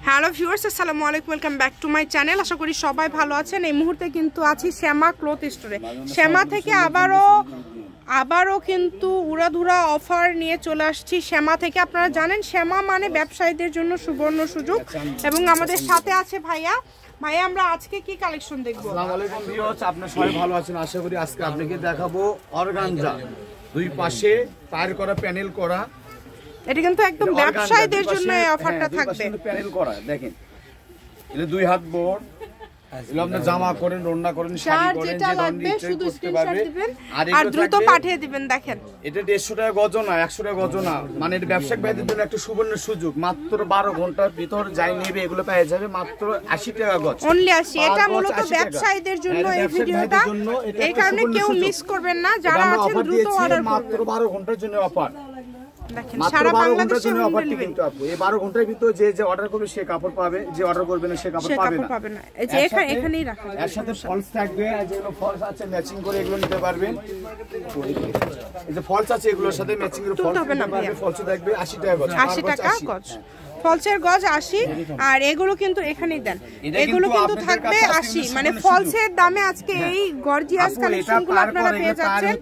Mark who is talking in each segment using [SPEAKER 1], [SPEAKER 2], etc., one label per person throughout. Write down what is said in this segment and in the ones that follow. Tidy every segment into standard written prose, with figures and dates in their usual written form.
[SPEAKER 1] Hello viewers, আসসালামু আলাইকুম, welcome back to my channel. আশা করি সবাই ভালো আছেন। এই মুহূর্তে কিন্তু আছি শ্যামা ক্লথ স্টোরে। শ্যামা থেকে আবারও কিন্তু উড়াধুরা অফার নিয়ে চলে আসছি শ্যামা থেকে। আপনারা জানেন শ্যামা মানে ব্যবসায়ীদের জন্য সুবর্ণ সুযোগ। এবং আমাদের সাথে আছে ভাইয়া। আমরা আজকে কি কালেকশন দেখব?
[SPEAKER 2] আসসালামু আলাইকুম ভিউয়ার্স, আপনারা সবাই ভালো আছেন আশা করি। আজকে আপনাকে দেখাবো অর্গানজা, দুই পাশে পার করা প্যানেল করা।
[SPEAKER 1] এটা কিন্তু একদম ব্যবসায়ীদের জন্য এই অফারটা থাকবে।
[SPEAKER 2] প্যানেল করা দেখেন, এটা দুই হাত বোর্ড, এগুলো আপনি জামা করেন, রান্না করেন, শাড়ি করেন, যে ধরনের ইচ্ছা করতে পারবে।
[SPEAKER 1] আর দ্রুত পাঠিয়ে দিবেন। দেখেন
[SPEAKER 2] এটা 150 টাকা গজ না, 100 টাকা গজ না, মানে এটা ব্যবসায়িক ভাইদের জন্য একটা সুবর্ণ সুযোগ। মাত্র 12 ঘন্টার ভিতর যাই নেবে এগুলো পেয়ে যাবে মাত্র 80 টাকা গজ,
[SPEAKER 1] অনলি 80। এটা মূলত ব্যবসায়ীদের জন্য এই ভিডিওটা, এই কারণে কেউ মিস করবেন না। যারা আছেন দ্রুত অর্ডার করুন।
[SPEAKER 2] মাত্র 12 ঘন্টার জন্য অফার।
[SPEAKER 1] দেখেন সারা বাংলাদেশে
[SPEAKER 2] অফারটি কিন্তু আপু এই 12 ঘন্টার ভিতর যে অর্ডার করবে সে কাপড় পাবে, যে অর্ডার করবে না সে কাপড় পাবে না।
[SPEAKER 1] এই যে এখানেই রাখা যাবে।
[SPEAKER 2] এর সাথে ফলস থাকবে, আর যেগুলো ফলস আছে ম্যাচিং করে এগুলো নিতে পারবেন। এই যে ফলস আছে এগুলোর সাথে ম্যাচিং করে ফলস নিতে পারবে। ফলস থাকবে 80 টাকা গজ,
[SPEAKER 1] 80 টাকা গজ। ফলসের গজ 80। আর এগুলো কিন্তু এখানেই দেন, এগুলো কিন্তু থাকবে 80। মানে ফলসের দামে আজকে এই গর্জিয়াস কালেকশনগুলো আপনারা পেয়ে যাচ্ছেন।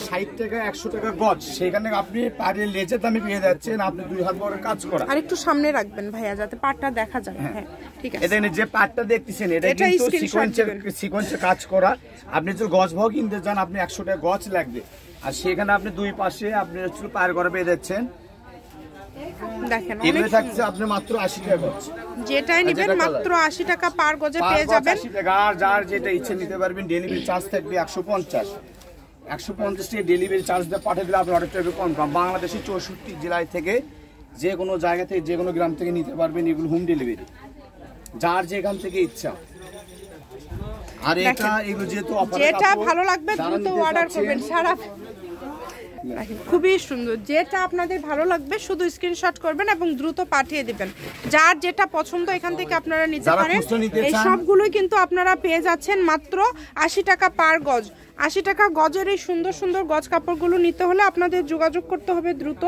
[SPEAKER 2] 60 টাকা 100 টাকা গজ, সেখানে আপনি পাড়ে লেজের দামে পেয়ে যাচ্ছেন। আপনি দুই হাত বড় কাজ করা। আর
[SPEAKER 1] একটু সামনে রাখবেন ভাইয়া, যাতে পাটটা দেখা যায়। হ্যাঁ ঠিক আছে।
[SPEAKER 2] এটা যে পাটটা দেখতেছেন এটা কিন্তু সিকোয়েন্সের কাজ করা। আপনি যদি গজ ভাও কিনতে চান আপনি 100 টাকা গজ লাগবে। আর সেখানে আপনি দুই পাশে আপনি পার করে পেয়ে যাচ্ছেন।
[SPEAKER 1] দেখেন
[SPEAKER 2] এগুলো থাকছে আপনি মাত্র 80 টাকা গজ,
[SPEAKER 1] যেটাই নেবেন মাত্র 80 টাকা পার গজে পেয়ে যাবেন।
[SPEAKER 2] 80 টাকা। আর যার যেটা ইচ্ছে নিতে পারবেন। ডেলিভারি চার্জ থাকবে 150 টাকা ডেলিভারি চার্জ দিয়ে পাঠিয়ে দিলে আপনি অর্ডারটা কম পাবেন। বাংলাদেশের 64 জেলায় থেকে যে কোনো জায়গা থেকে যে কোনো গ্রাম থেকে নিতে পারবেন। এগুলো হোম ডেলিভারি, যার যেখান থেকে ইচ্ছা। আর এটা এগুলো যেহেতু অফার,
[SPEAKER 1] যেটা ভালো লাগবে দ্রুত অর্ডার করবেন। সারা খুবই সুন্দর, যেটা আপনাদের ভালো লাগবে শুধু স্ক্রিনশট করবেন এবং দ্রুত পাঠিয়ে দিবেন। যার যেটা পছন্দ এখান থেকে আপনারা নিতে পারেন। এই সবগুলোই কিন্তু আপনারা পেয়ে যাচ্ছেন মাত্র 80 টাকা পার গজ। 80 টাকা গজের এই সুন্দর সুন্দর গজ কাপড়গুলো নিতে হলে আপনাদের যোগাযোগ করতে হবে দ্রুত,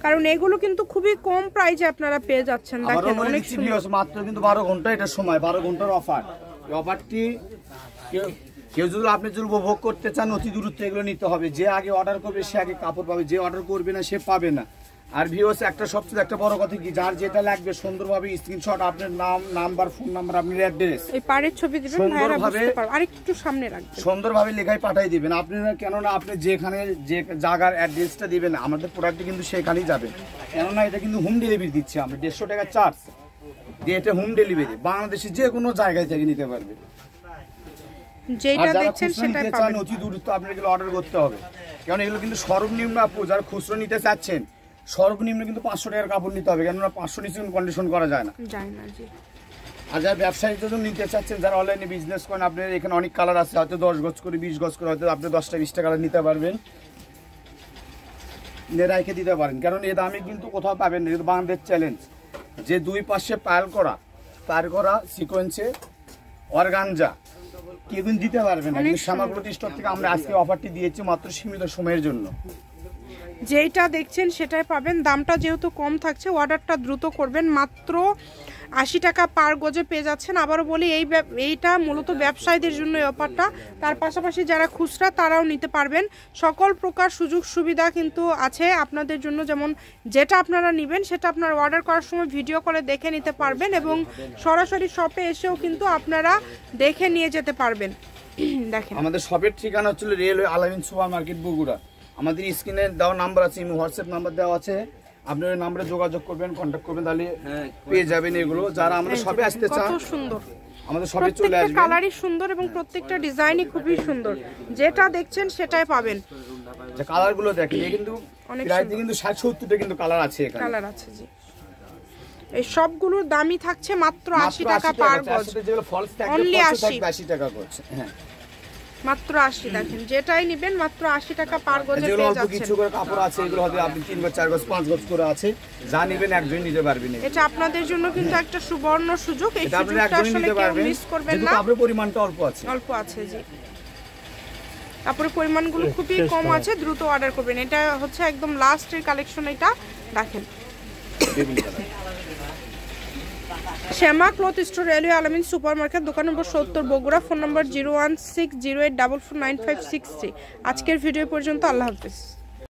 [SPEAKER 1] কারণ এগুলো কিন্তু খুবই কম প্রাইসে আপনারা পেয়ে যাচ্ছেন। দেখেন অনেক সুন্দর,
[SPEAKER 2] মাত্র কিন্তু 12 ঘন্টা এটা সময়, 12 ঘন্টার অফার। এই অফারটি কেউ যদি আপনি যদি উপভোগ করতে চান অতি দূরত্ব এগুলো নিতে হবে। যে আগে অর্ডার করবে সে আগে কাপড় পাবে, যে অর্ডার করবে না সে পাবে না। আর ভিউয়ার্স সবচেয়ে একটা বড় কথা কি, যার যেটা লাগবে সুন্দরভাবে স্ক্রিনশট, আপনার নাম, নাম্বার, ফোন নাম্বার, আপনার অ্যাড্রেস,
[SPEAKER 1] এই পাড়ের ছবি দিবেন, সুন্দরভাবে আরেকটু সামনে রাখবেন,
[SPEAKER 2] সুন্দরভাবে লেখায় পাঠিয়ে দিবেন। আপনারা কেননা আপনি যেখানে যে জায়গার অ্যাড্রেসটা দিবেন আমাদের প্রোডাক্ট কিন্তু সেখানেই যাবে। কেননা এটা কিন্তু হোম ডেলিভারি দিচ্ছে আমরা, 150 টাকা চার্জ দিয়ে এটা হোম ডেলিভারি বাংলাদেশে যে কোনো জায়গায় থেকে নিতে পারবে।
[SPEAKER 1] যেটা দেখছেন সেটাই পাবেন।
[SPEAKER 2] অতি দূরত্ব আপনাকে অর্ডার করতে হবে, কারণ এগুলো কিন্তু সর্বনিম্ন আপু যারা খুচরো নিতে চাচ্ছেন সর্বনিম্ন কিন্তু 500 টাকার কাপড় নিতে হবে, কেননা 500 নিচে কন্ডিশন করা যায় না। আর যারা ব্যবসায়ীর জন্য নিতে চাচ্ছেন, যারা অনলাইনে বিজনেস করেন, আপনার এখানে অনেক কালার আছে, হয়তো 10 গজ করে 20 গজ করে হয়তো আপনি 10টা 20টা কালার নিতে পারবেন, রেখে দিতে পারেন। কারণ এ দামে কিন্তু কোথাও পাবেন না, এটা বাংলাদেশ চ্যালেঞ্জ। যে দুই পাশে পার করা সিকোয়েন্সে অর্গানজা কেউ দিতে পারবেন না। শ্যামা ক্লথ স্টোর থেকে আমরা আজকে অফারটি দিয়েছি মাত্র সীমিত সময়ের জন্য।
[SPEAKER 1] যেটা দেখছেন সেটাই পাবেন। দামটা যেহেতু কম থাকছে অর্ডারটা দ্রুত করবেন। মাত্র 80 টাকা পার গজে পেয়ে যাচ্ছেন। আবারও বলি এইটা মূলত ব্যবসায়ীদের জন্য এই অফারটা। তার পাশাপাশি যারা খুচরা তারাও নিতে পারবেন। সকল প্রকার সুযোগ সুবিধা কিন্তু আছে আপনাদের জন্য। যেমন যেটা আপনারা নেবেন সেটা আপনারা অর্ডার করার সময় ভিডিও কলে দেখে নিতে পারবেন এবং সরাসরি শপে এসেও কিন্তু আপনারা দেখে নিয়ে যেতে পারবেন। দেখেন
[SPEAKER 2] আমাদের শপের ঠিকানা হচ্ছে রেলওয়ে আলামিন সুপার মার্কেট বগুড়া। আমাদের স্ক্রিনে দেওয়া নাম্বার আছে, হোয়াটসঅ্যাপ নাম্বার দেওয়া আছে, আপনি ওই নাম্বারে যোগাযোগ করবেন, কন্ট্যাক্ট করবেন, তাহলে পেয়ে যাবেন এগুলো। যারা আমাদের শপে আসতে চান
[SPEAKER 1] সুন্দর
[SPEAKER 2] আমাদের শপে চলে আসবেন।
[SPEAKER 1] কালারই সুন্দর এবং প্রত্যেকটা ডিজাইনই খুবই সুন্দর। যেটা দেখছেন সেটাই পাবেন।
[SPEAKER 2] যে কালারগুলো দেখেন, এই কিন্তু প্রাইসে কিন্তু 60-70টা কিন্তু কালার আছে, এখানে
[SPEAKER 1] কালার আছে জি। এই সবগুলোর দামই থাকছে মাত্র 80 টাকা পার গজ।
[SPEAKER 2] যেগুলো ফলস থাকবে
[SPEAKER 1] অনলি
[SPEAKER 2] 80 টাকা গজ। হ্যাঁ
[SPEAKER 1] মাত্র 80। দেখেন যেটাই নেবেন মাত্র 80 টাকা পার গজে পেয়ে যাচ্ছেন।
[SPEAKER 2] অল্প কিছু করে কাপড় আছে, এগুলো হবে আপনি 3 গজ 4 গজ 5 গজ করে আছে, যা নেবেন একজন নিতে পারবেন।
[SPEAKER 1] এটা আপনাদের জন্য কিন্তু একটা সুবর্ণ সুযোগ। এই সুযোগটা আসলে কেউ মিস করবেন না।
[SPEAKER 2] কাপড়ের পরিমাণটা অল্প আছে
[SPEAKER 1] জি। কাপড়ের পরিমাণগুলো খুবই কম আছে, দ্রুত অর্ডার করবেন। এটা হচ্ছে একদম লাস্টের কালেকশন। এটা দেখেন শ্যামা ক্লথ স্টোর, রেলওয়ে আলামিন সুপার মার্কেট, দোকান নম্বর 70, বগুড়া। ফোন নম্বর 01608449563। আজকের ভিডিও পর্যন্ত, আল্লাহ হাফেজ।